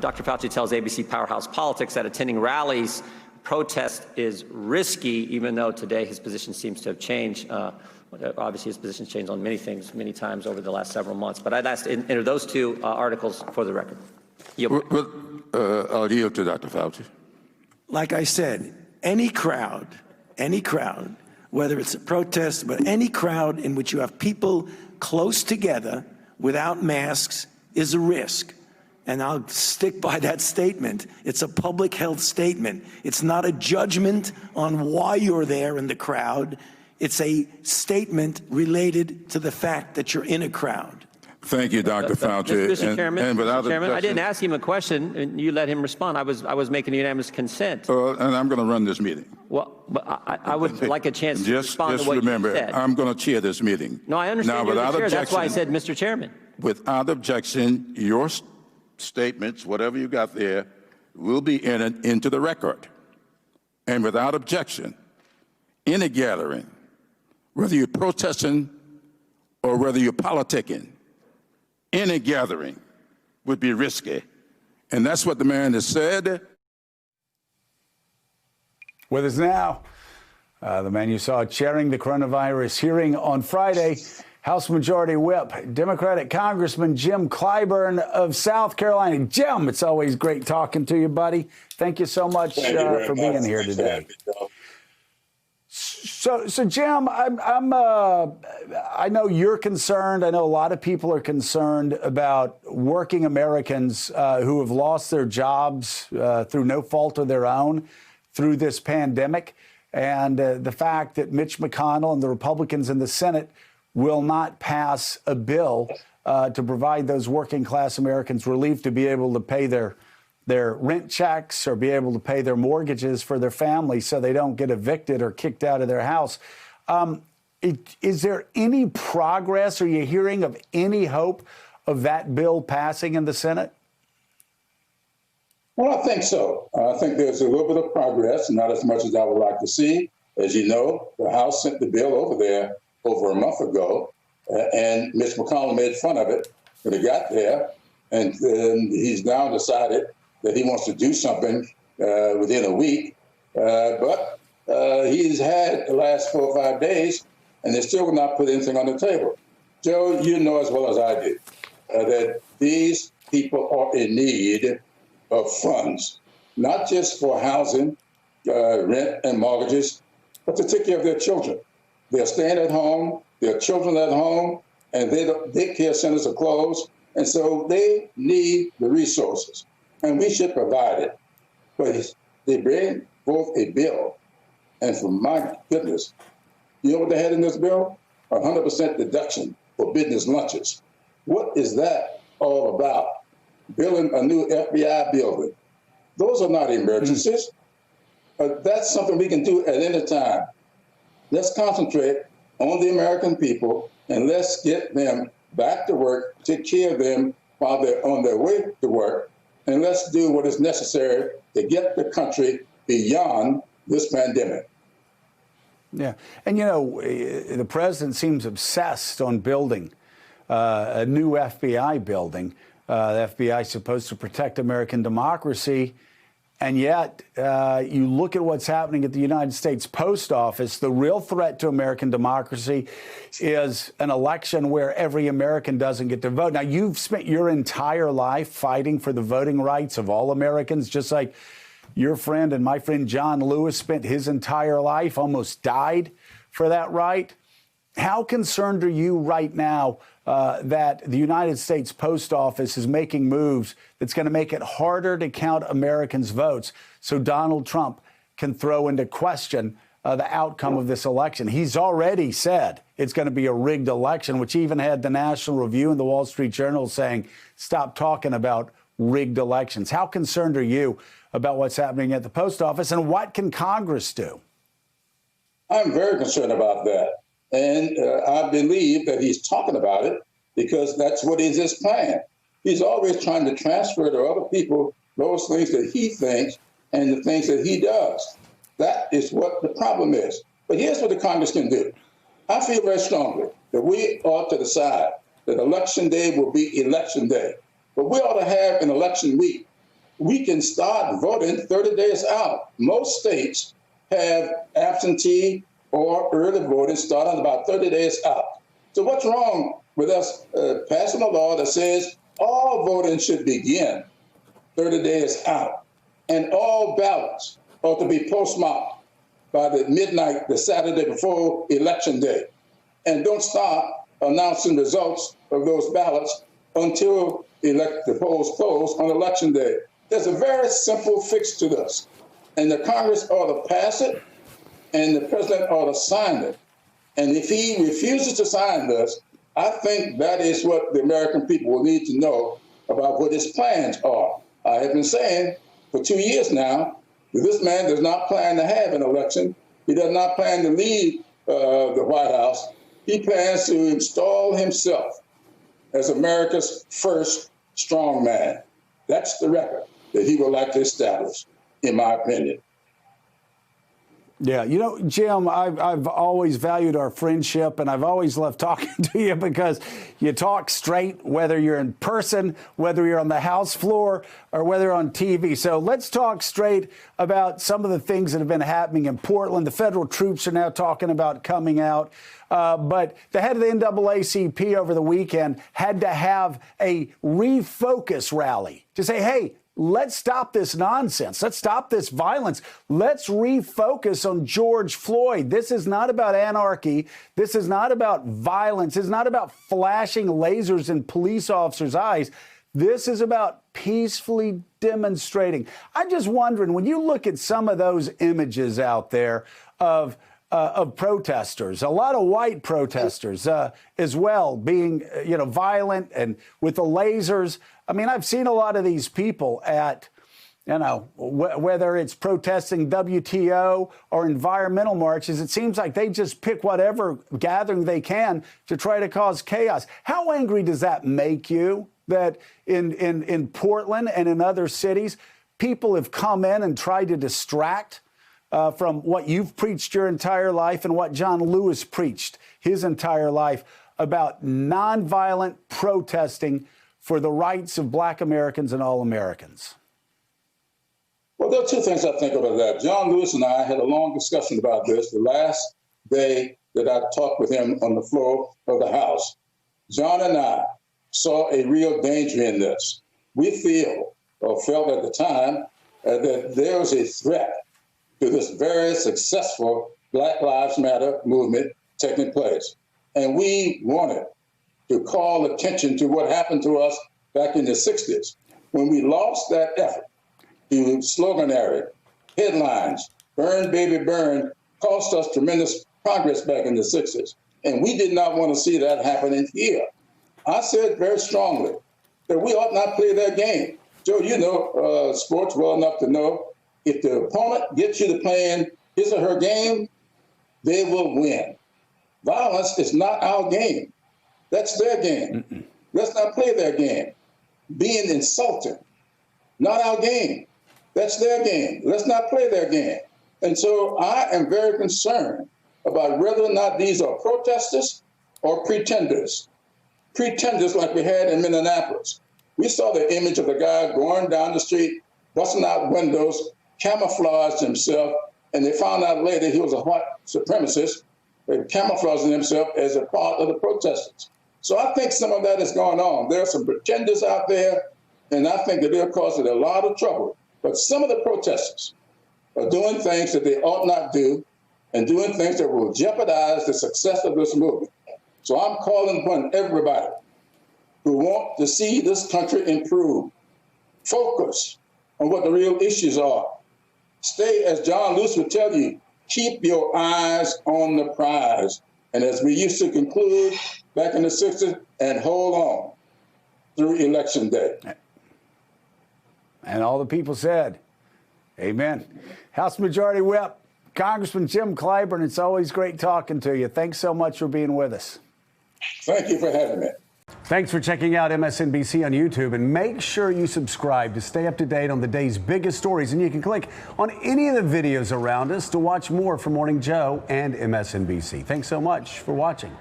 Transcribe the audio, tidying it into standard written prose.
Dr. Fauci tells ABC Powerhouse Politics that attending rallies, protest is risky, even though today his position seems to have changed. Obviously, his position's changed on many things, many times over the last several months. But I'd ask to enter those two articles for the record. I'll yield to Dr. Fauci. Like I said, any crowd, whether it's a protest, but any crowd in which you have people close together without masks is a risk. And I'll stick by that statement. It's a public health statement. It's not a judgment on why you're there in the crowd. It's a statement related to the fact that you're in a crowd. Thank you, Dr. Fauci. Mr. Chairman, I didn't ask him a question, and you let him respond. I was making unanimous consent. And I'm going to run this meeting. Well, but I would like a chance to respond to what remember, you said. I'm going to chair this meeting. No, I understand you're the chair. That's why I said, Mr. Chairman. Without objection, your statements, whatever you got there, will be entered into the record. And without objection, in a gathering, whether you're protesting or whether you're politicking, any gathering would be risky. And that's what the man has said. With us now, the man you saw chairing the coronavirus hearing on Friday, House Majority Whip, Democratic Congressman Jim Clyburn of South Carolina. Jim, it's always great talking to you, buddy. Thank you so much for being here today. So Jim, I know you're concerned. I know a lot of people are concerned about working Americans who have lost their jobs through no fault of their own through this pandemic, and the fact that Mitch McConnell and the Republicans in the Senate will not pass a bill to provide those working class Americans relief to be able to pay their rent checks or be able to pay their mortgages for their families so they don't get evicted or kicked out of their house. Is there any progress? Are you hearing of any hope of that bill passing in the Senate? Well, I think so. I think there's a little bit of progress, not as much as I would like to see. As you know, the House sent the bill over there over a month ago, and Mitch McConnell made fun of it when it got there. And he's now decided that he wants to do something within a week. But he's had the last 4 or 5 days, and they're still not put anything on the table. Joe, you know as well as I do that these people are in need of funds, not just for housing, rent and mortgages, but to take care of their children. They're staying at home, their children at home, and their daycare centers are closed. And so they need the resources, and we should provide it. But they bring forth a bill, and for my goodness, you know what they had in this bill? 100% deduction for business lunches. What is that all about? Building a new FBI building. Those are not emergencies. That's something we can do at any time. Let's concentrate on the American people, and let's get them back to work, take care of them while they're on their way to work, and let's do what is necessary to get the country beyond this pandemic. Yeah, and you know, the president seems obsessed on building a new FBI building. The FBI is supposed to protect American democracy, and yet you look at what's happening at the United States Post Office. The real threat to American democracy is an election where every American doesn't get to vote. Now, you've spent your entire life fighting for the voting rights of all Americans, just like your friend and my friend John Lewis spent his entire life, almost died for that right. How concerned are you right now that the United States Post Office is making moves that's going to make it harder to count Americans' votes so Donald Trump can throw into question the outcome of this election? He's already said it's going to be a rigged election, which even had the National Review and the Wall Street Journal saying, stop talking about rigged elections. How concerned are you about what's happening at the post office, and what can Congress do? I'm very concerned about that. And I believe that he's talking about it because that's what is his plan. He's always trying to transfer to other people those things that he thinks and the things that he does. That is what the problem is. But here's what the Congress can do. I feel very strongly that we ought to decide that Election Day will be Election Day. But we ought to have an election week we can start voting 30 days out. Most states have absentee or early voting starting about 30 days out. So what's wrong with us passing a law that says all voting should begin 30 days out, and all ballots ought to be postmarked by the midnight, the Saturday before Election Day, and don't start announcing results of those ballots until the polls close on Election Day. There's a very simple fix to this, and the Congress ought to pass it, and the president ought to sign it. And if he refuses to sign this, I think that is what the American people will need to know about what his plans are. I have been saying for 2 years now that this man does not plan to have an election. He does not plan to leave the White House. He plans to install himself as America's first strong man. That's the record that he would like to establish, in my opinion. Yeah, you know, Jim, I've always valued our friendship, and I've always loved talking to you because you talk straight, whether you're in person, whether you're on the House floor, or whether you're on TV. So let's talk straight about some of the things that have been happening in Portland. The federal troops are now talking about coming out. But the head of the NAACP over the weekend had to have a refocus rally to say, hey, let's stop this nonsense. Let's stop this violence. Let's refocus on George Floyd. This is not about anarchy. This is not about violence. It's not about flashing lasers in police officers' eyes. This is about peacefully demonstrating. I'm just wondering, when you look at some of those images out there of protesters, a lot of white protesters as well, being violent and with the lasers. I mean, I've seen a lot of these people at, whether it's protesting WTO or environmental marches. It seems like they just pick whatever gathering they can to try to cause chaos. How angry does that make you that in Portland and in other cities, people have come in and tried to distract from what you've preached your entire life and what John Lewis preached his entire life about nonviolent protesting for the rights of Black Americans and all Americans? Well, there are two things I think about that. John Lewis and I had a long discussion about this the last day that I talked with him on the floor of the House. John and I saw a real danger in this. We felt at the time that there was a threat to this very successful Black Lives Matter movement taking place. And we wanted to call attention to what happened to us back in the 60s, when we lost that effort to sloganary headlines. Burn, baby, burn, cost us tremendous progress back in the 60s. And we did not want to see that happening here. I said very strongly that we ought not play that game. Joe, you know sports well enough to know if the opponent gets you to playing his or her game, they will win. Violence is not our game. That's their game. Mm-mm. Let's not play their game. Being insulting, not our game. That's their game. Let's not play their game. And so I am very concerned about whether or not these are protesters or pretenders. Pretenders like we had in Minneapolis. We saw the image of the guy going down the street, busting out windows, camouflaged himself, and they found out later he was a white supremacist, camouflaging himself as a part of the protesters. So I think some of that is going on. There are some pretenders out there, and I think that they're causing a lot of trouble. But some of the protesters are doing things that they ought not do and doing things that will jeopardize the success of this movement. So I'm calling upon everybody who want to see this country improve. Focus on what the real issues are. Stay, as John Lewis would tell you, keep your eyes on the prize. And as we used to conclude back in the 60s, and hold on through Election Day. And all the people said, amen. House Majority Whip, Congressman Jim Clyburn, it's always great talking to you. Thanks so much for being with us. Thank you for having me. Thanks for checking out MSNBC on YouTube, and make sure you subscribe to stay up to date on the day's biggest stories. And you can click on any of the videos around us to watch more from Morning Joe and MSNBC. Thanks so much for watching.